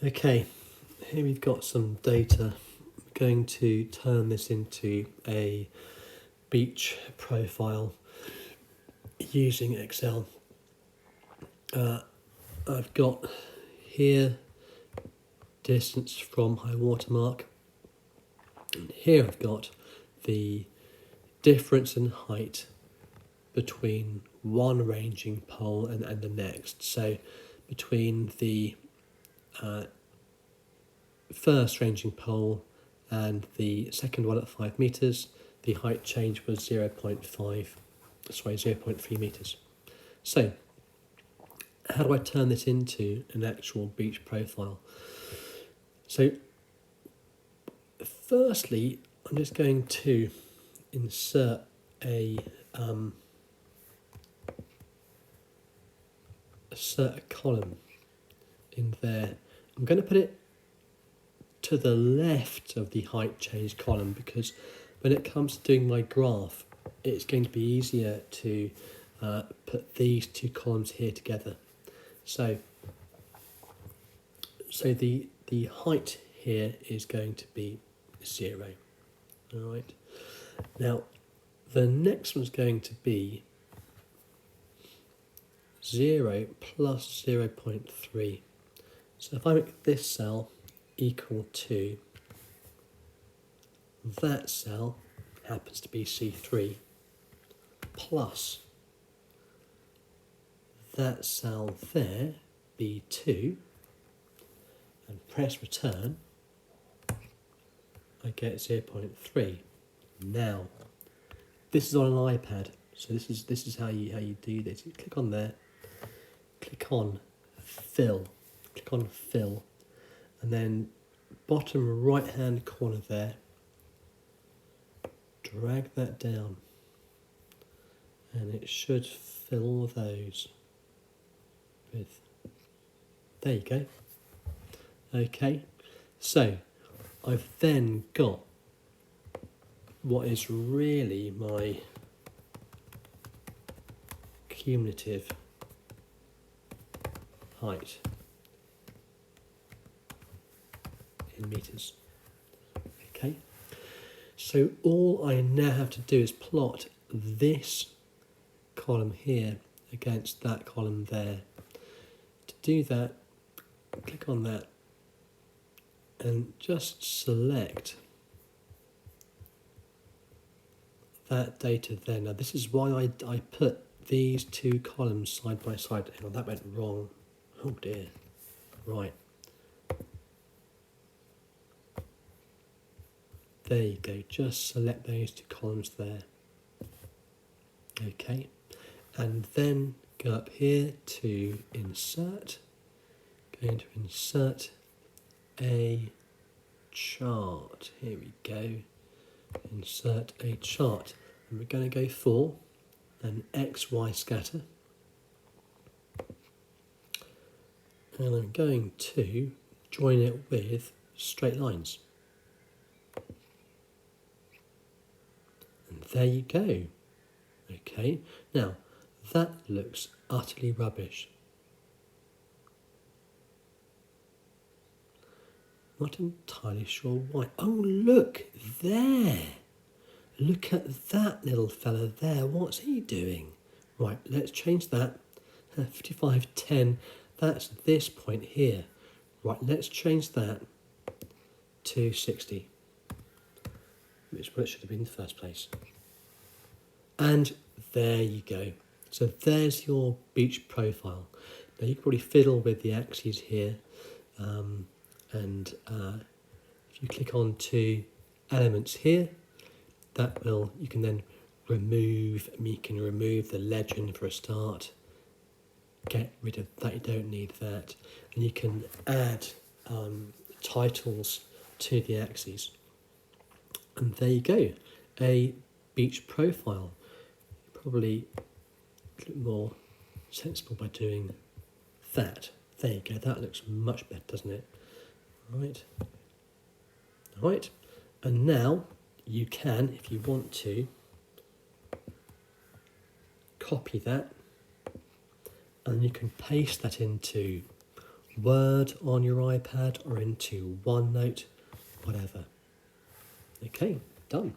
Okay, here we've got some data. I'm going to turn this into a beach profile using Excel. I've got here distance from high water mark, and here I've got the difference in height between one ranging pole and the next. So between the first ranging pole and the second one at 5 meters, the height change was 0.3 meters. So how do I turn this into an actual beach profile? So firstly, I'm just going to insert a column in there. I'm going to put it to the left of the height change column, because when it comes to doing my graph, it's going to be easier to put these two columns here together. So the height here is going to be 0. All right. Now the next one's going to be 0 plus 0.3. So if I make this cell equal to that cell, happens to be C3, plus that cell there, B2, and press return, I get 0.3. Now, this is on an iPad, so this is how you do this. You click on there, click on fill, and then bottom right hand corner there, drag that down, and it should fill all of those with, there you go. Okay, so I've then got what is really my cumulative height in meters. Okay, so all I now have to do is plot this column here against that column there. To do that, click on that and just select that data there. Now this is why I put these two columns side by side. Hang on, that went wrong. Oh dear. Right. There you go. Just select those two columns there. Okay. And then go up here to insert. Going to insert a chart. Here we go. Insert a chart. And we're going to go for an XY scatter. And I'm going to join it with straight lines. And there you go. Okay, now that looks utterly rubbish. Not entirely sure why. Oh, look there. Look at that little fella there. What's he doing? Right, let's change that. 5510. That's this point here. Right, let's change that to 60. Which is what it should have been in the first place. And there you go. So there's your beach profile. Now you can probably fiddle with the axes here. If you click on to elements here, that will, you can then remove the legend for a start. Get rid of that, you don't need that. And you can add titles to the axes. And there you go, a beach profile. Probably a little more sensible by doing that. There you go, that looks much better, doesn't it? Right, and now you can, if you want to, copy that, and you can paste that into Word on your iPad or into OneNote, whatever. Okay, done.